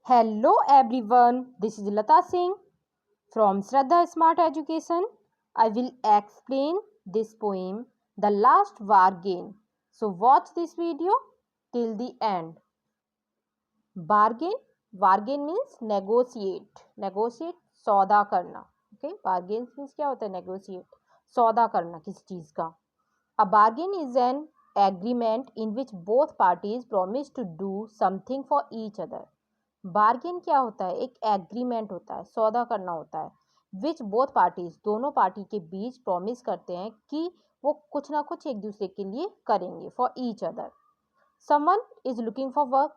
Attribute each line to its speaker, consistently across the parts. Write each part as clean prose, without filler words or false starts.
Speaker 1: Hello everyone, this is Lata Singh from Shraddha Smart Education. I will explain this poem, The Last Bargain. So watch this video till the end. Bargain, bargain means negotiate. Negotiate, सौदा करना. Okay, bargain means क्या होता है? Negotiate, सौदा करना किसी चीज का. A bargain is an agreement in which both parties promise to do something for each other. Bargain क्या होता है? एक एग्रीमेंट होता है, सौदा करना होता है. विच बोथ पार्टीज, दोनों पार्टी के बीच प्रॉमिस करते हैं कि वो कुछ ना कुछ एक दूसरे के लिए करेंगे. For each other. Someone is looking for work,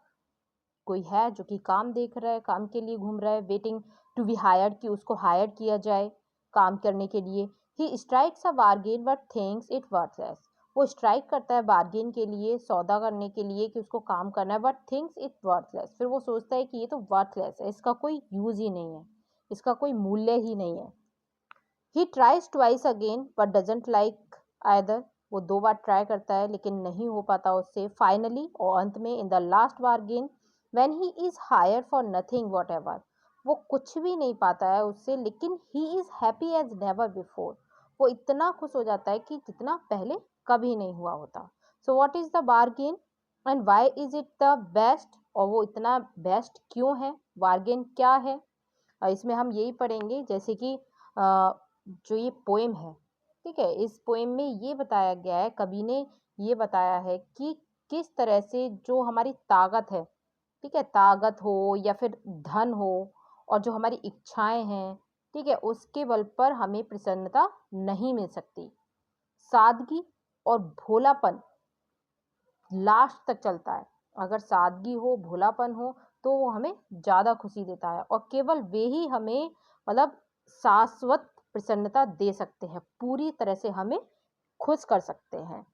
Speaker 1: कोई है जो कि काम देख रहा है, काम के लिए घूम रहा है. वेटिंग टू बी हायर्ड, कि उसको हायर किया जाए काम करने के लिए. He strikes a bargain but thinks it worthless. वो स्ट्राइक करता है बार्गेन के लिए, सौदा करने के लिए कि उसको काम करना है, बट थिंक्स इट वर्थलेस. फिर वो सोचता है कि ये तो वर्थलेस है, इसका कोई यूज ही नहीं है, इसका कोई मूल्य ही नहीं है. He tries twice again but doesn't like either. वो दो बार ट्राई करता है लेकिन नहीं हो पाता उससे. फाइनली, और अंत में, in the last bargain when he is hired for nothing whatever, वो कुछ भी नहीं पाता है उससे, लेकिन he is happy as never before. वो इतना खुश हो जाता है कि जितना पहले कभी नहीं हुआ होता. So what is the bargain and why is it the best, और वो इतना बेस्ट क्यों है, बार्गेन क्या है. इसमें हम यही पढ़ेंगे, जैसे कि जो ये पोएम है, ठीक है, इस पोएम में ये बताया गया है, कवि ने ये बताया है कि किस तरह से जो हमारी ताकत है, ठीक है, ताकत हो या फिर धन हो, और जो हमारी इच्छाएं हैं, ठीक है, उसके बल पर हमें प्रसन्नता नहीं मिल सकती. सादगी और भोलापन लास्ट तक चलता है. अगर सादगी हो, भोलापन हो, तो वो हमें ज़्यादा खुशी देता है, और केवल वे ही हमें मतलब शाश्वत प्रसन्नता दे सकते हैं, पूरी तरह से हमें खुश कर सकते हैं.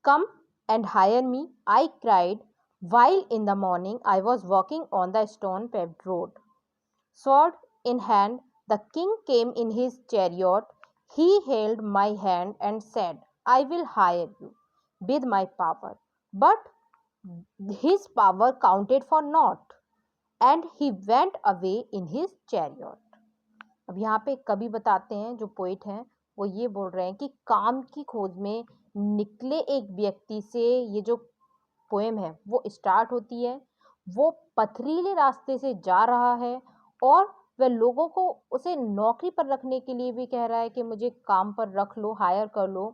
Speaker 1: Come and hire me, I cried, while in the morning I was walking on the stone paved road. Sword in hand, the king came in his chariot. He held my hand and said, I will hire you with my power. But his power counted for naught, and he went away in his chariot. अब यहाँ पे कवि बताते हैं, जो poet हैं, वो ये बोल रहे हैं कि काम की खोज में निकले एक व्यक्ति से ये जो पोएम है वो स्टार्ट होती है. वो पथरीले रास्ते से जा रहा है, और वह लोगों को उसे नौकरी पर रखने के लिए भी कह रहा है कि मुझे काम पर रख लो, हायर कर लो.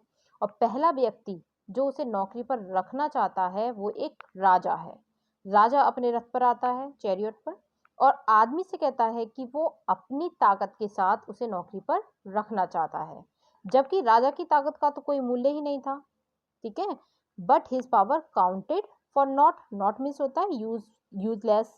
Speaker 1: और पहला व्यक्ति जो उसे नौकरी पर रखना चाहता है वो एक राजा है. राजा अपने रथ पर आता है, चैरियट पर, और आदमी से कहता है कि वो अपनी ताकत के साथ उसे नौकरी पर रखना चाहता है, जबकि राजा की ताकत का तो कोई मूल्य ही नहीं था. ठीक है. But his power counted for not. Not means होता है यूजलेस,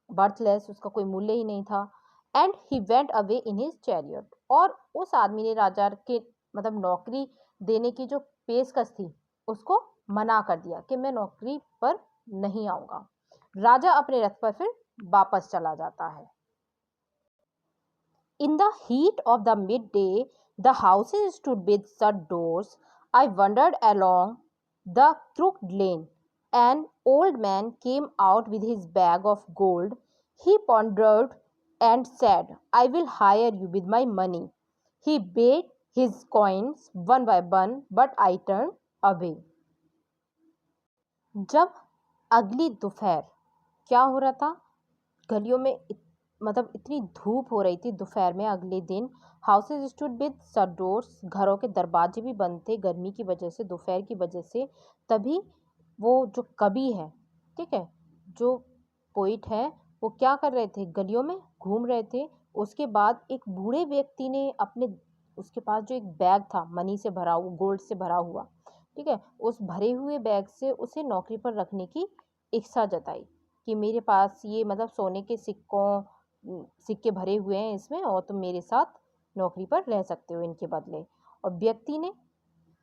Speaker 1: बर्थलेस, उसका कोई मूल्य ही नहीं था. And he went away in his chariot. और उस आदमी ने राजा के मतलब नौकरी देने की जो पेशकश थी उसको मना कर दिया कि मैं नौकरी पर नहीं आऊंगा. राजा अपने रथ पर फिर वापस चला जाता है. In the heat of the midday, the houses stood with shut doors. I wandered along the crooked lane. An old man came out with his bag of gold. He pondered and said, I will hire you with my money. He paid his coins one by one, but I turned away. जब अगली दोपहर, क्या हो रहा था, गलियों में मतलब इतनी धूप हो रही थी दोपहर में अगले दिन. Houses stood with shut doors, घरों के दरवाजे भी बंद थे गर्मी की वजह से, दोपहर की वजह से. तभी वो जो कवि है, ठीक है, जो पोइट है, वो क्या कर रहे थे, गलियों में घूम रहे थे. उसके बाद एक बूढ़े व्यक्ति ने अपने, उसके पास जो एक बैग था मनी से भरा हुआ, गोल्ड से भरा हुआ, ठीक है, उस भरे हुए बैग से उसे नौकरी पर रखने की इच्छा जताई कि मेरे पास ये मतलब सोने के सिक्के भरे हुए हैं इसमें, और तुम मेरे साथ नौकरी पर रह सकते हो इनके बदले. और व्यक्ति ने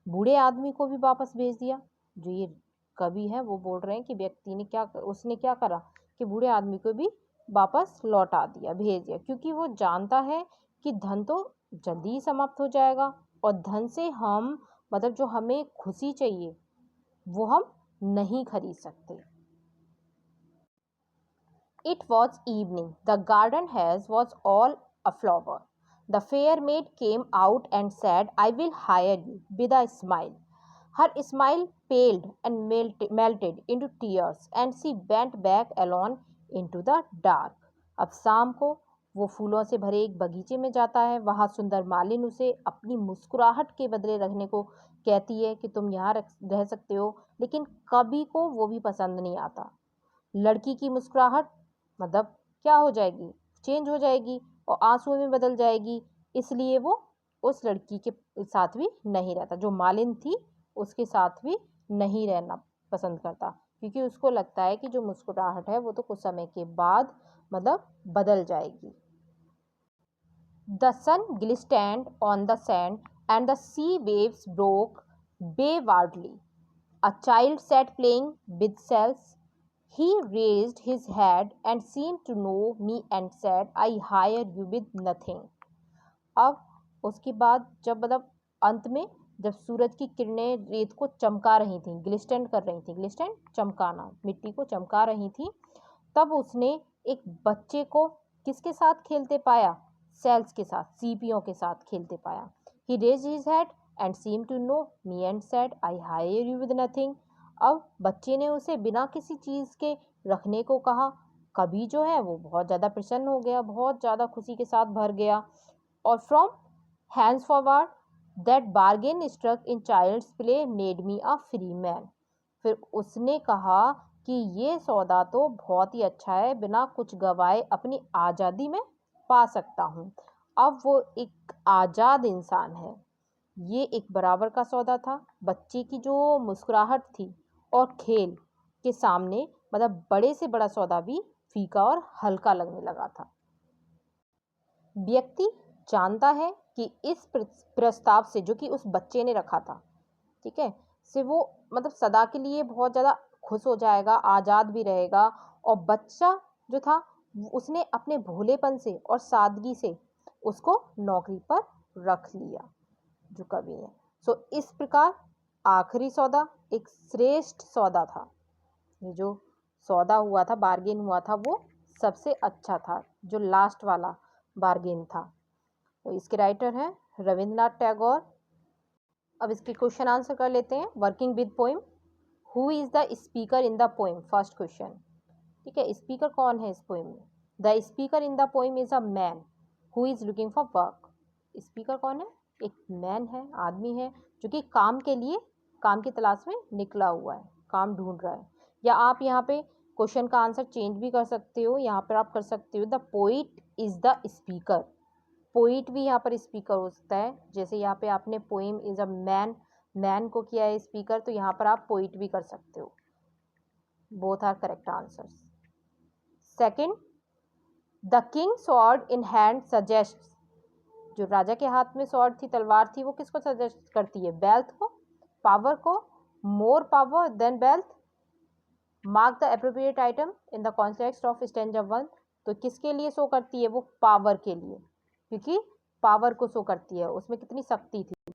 Speaker 1: बूढ़े आदमी को भी वापस भेज दिया. जो ये कवि है वो बोल रहे हैं कि व्यक्ति ने उसने क्या करा कि बूढ़े आदमी को भी वापस लौटा दिया, भेज दिया, क्योंकि वो जानता है कि धन तो जल्दी ही समाप्त हो जाएगा, और धन से हम मतलब जो हमें खुशी चाहिए वो हम नहीं खरीद सकते। It was evening. The garden house was all aflower. The fair maid came out and said, I will hire you, with a smile. Her smile paled and melted into tears, and she went back alone into the dark. अब शाम को वो फूलों से भरे एक बगीचे में जाता है। वहाँ सुंदर मालिन उसे अपनी मुस्कुराहट के बदले रहने को कहती है कि तुम यहाँ रह सकते हो, लेकिन कभी को वो भी पसंद नहीं आता। लड़की की मुस्कुराहट मतलब क्या हो जाएगी, चेंज हो जाएगी और आंसुओं में बदल जाएगी, इसलिए वो उस लड़की के साथ भी नहीं रहता, जो मालिन थी उसके साथ भी नहीं रहना पसंद करता, क्योंकि उसको लगता है कि जो मुस्कुराहट है वो तो कुछ समय के बाद मतलब बदल जाएगी। The sun glistened on the sand and the sea waves broke waywardly. A child sat playing with shells. He raised his head and seemed to know me and said, I hire you with nothing. अब उसके बाद जब मतलब अंत में जब सूरज की किरणें रेत को चमका रही थी, ग्लिस्टेंड कर रही थी, ग्लिस्टेंड चमकाना, मिट्टी को चमका रही थी, तब उसने एक बच्चे को किसके साथ खेलते पाया, सेल्स के साथ, सीपियों के साथ खेलते पाया। He raise his head and seem to know me and said I hire you with nothing. अब बच्चे ने उसे बिना किसी चीज़ के रखने को कहा। कभी जो है वो बहुत ज़्यादा प्रसन्न हो गया, बहुत ज़्यादा खुशी के साथ भर गया। और from hence forward that bargain struck in child's play made me a free man. फिर उसने कहा कि ये सौदा तो बहुत ही अच्छा है, बिना कुछ गवाए अपनी आज़ादी में पा सकता हूँ। अब वो एक आज़ाद इंसान है। ये एक बराबर का सौदा था। बच्चे की जो मुस्कुराहट थी और खेल के सामने मतलब बड़े से बड़ा सौदा भी फीका और हल्का लगने लगा था। व्यक्ति जानता है कि इस प्रस्ताव से, जो कि उस बच्चे ने रखा था, ठीक है, से वो मतलब सदा के लिए बहुत ज़्यादा खुश हो जाएगा, आज़ाद भी रहेगा। और बच्चा जो था उसने अपने भोलेपन से और सादगी से उसको नौकरी पर रख लिया, जो कवि है। सो इस प्रकार आखिरी सौदा एक श्रेष्ठ सौदा था। ये जो सौदा हुआ था, बार्गेन हुआ था, वो सबसे अच्छा था, जो लास्ट वाला बार्गेन था। तो इसके राइटर हैं रविंद्रनाथ टैगोर। अब इसके क्वेश्चन आंसर कर लेते हैं। Working with poem, who is the speaker in the poem, first question, ठीक है, स्पीकर कौन है इस पोइम में। The speaker in the poem is a man who is looking for work. Speaker कौन है, एक मैन है, आदमी है, जो कि काम के लिए, काम की तलाश में निकला हुआ है, काम ढूंढ रहा है। या आप यहाँ पे क्वेश्चन का आंसर चेंज भी कर सकते हो, यहाँ पर आप कर सकते हो the poet is the speaker. Poet भी यहाँ पर स्पीकर हो सकता है, जैसे यहाँ पे आपने poem is a man, man को किया है स्पीकर, तो यहाँ पर आप पोइट भी कर सकते हो। Both are correct answers. Second, the king sword in hand suggest, जो राजा के हाथ में स्वॉर्ड थी, तलवार थी, वो किसको सजेस्ट करती है, वेल्थ को, पावर को, more power than wealth. Mark the appropriate item in the context of stanza 1। तो किसके लिए शो करती है, वो पावर के लिए, क्योंकि पावर को शो करती है, उसमें कितनी शक्ति थी।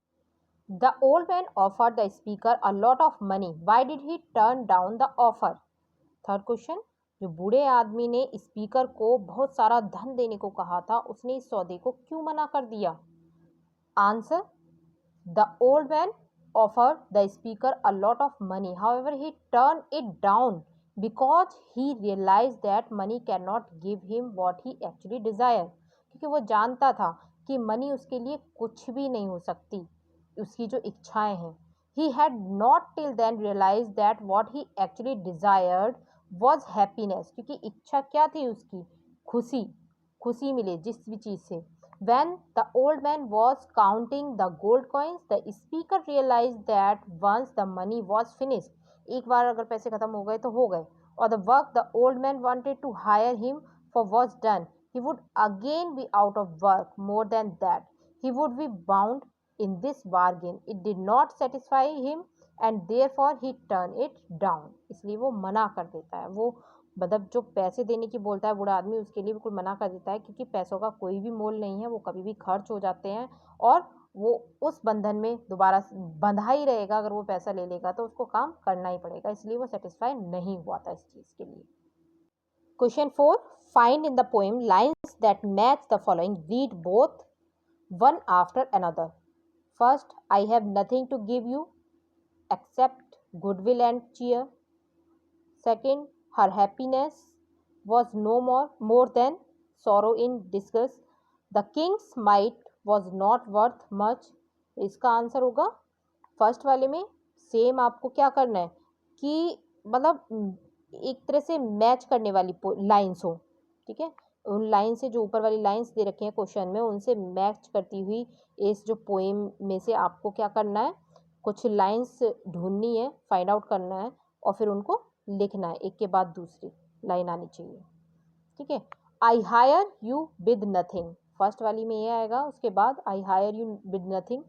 Speaker 1: The old man offered the speaker a lot of money, why did he turn down the offer. Third question, जो बूढ़े आदमी ने स्पीकर को बहुत सारा धन देने को कहा था, उसने इस सौदे को क्यों मना कर दिया। Answer, the old man offered the speaker a lot of money, however he turned it down because he realized that money cannot give him what he actually desired। क्योंकि वो जानता था कि मनी उसके लिए कुछ भी नहीं हो सकती, उसकी जो इच्छाएं हैं। he had not till then realized that what he actually desired was happiness, क्योंकि इच्छा क्या थी उसकी, खुशी, खुशी मिले जिस भी चीज़ से। When the old man was counting the gold coins, the speaker realized that once the money was finished, एक बार अगर पैसे खत्म हो गए तो हो गए, or the work the old man wanted to hire him for was done, he would again be out of work. More than that, he would be bound in this bargain. It did not satisfy him and therefore he turned it down। इसलिए वो मना कर देता है, वो मतलब जो पैसे देने की बोलता है बूढ़ा आदमी, उसके लिए बिल्कुल मना कर देता है, क्योंकि पैसों का कोई भी मोल नहीं है, वो कभी भी खर्च हो जाते हैं और वो उस बंधन में दोबारा बंधा ही रहेगा। अगर वो पैसा ले लेगा तो उसको काम करना ही पड़ेगा, इसलिए वो सेटिस्फाई नहीं हुआ था इस चीज़ के लिए। Question 4, find in the poem lines that match the following, read both one after another. First, I have nothing to give you except goodwill and cheer. Second, her happiness was no more than sorrow in disguise. The king's might was not worth much. इसका answer होगा first वाले में same आपको क्या करना है कि मतलब एक तरह से मैच करने वाली लाइन्स हो, ठीक है। उन लाइन से जो ऊपर वाली लाइन्स दे रखे हैं क्वेश्चन में उनसे मैच करती हुई इस जो पोएम में से आपको क्या करना है, कुछ लाइन्स ढूंढनी है, फाइंड आउट करना है और फिर उनको लिखना है, एक के बाद दूसरी लाइन आनी चाहिए, ठीक है। I hire you with nothing, first वाली में ये आएगा, उसके बाद I hire you with nothing.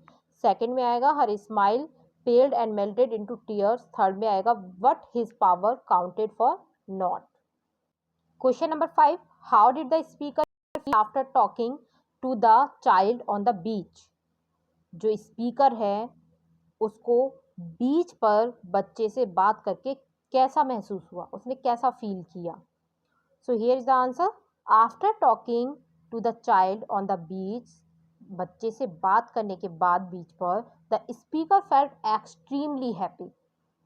Speaker 1: Second में आएगा her smile paled and melted into tears. Third में आएगा what his power counted for not. Question number 5, how did the speaker feel after talking to the child on the beach. जो speaker है उसको बीच पर बच्चे से बात करके कैसा महसूस हुआ, उसने कैसा फील किया। So here is the answer, after talking to the child on the beach, बच्चे से बात करने के बाद बीच पर, the speaker felt extremely happy.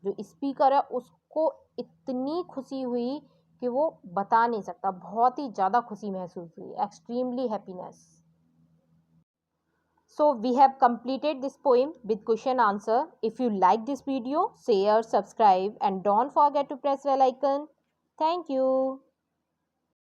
Speaker 1: जो स्पीकर है उसको इतनी खुशी हुई कि वो बता नहीं सकता, बहुत ही ज़्यादा खुशी महसूस हुई, extremely happiness. So we have completed this poem with question answer. If you like this video, share, subscribe and don't forget to press bell icon. Thank you.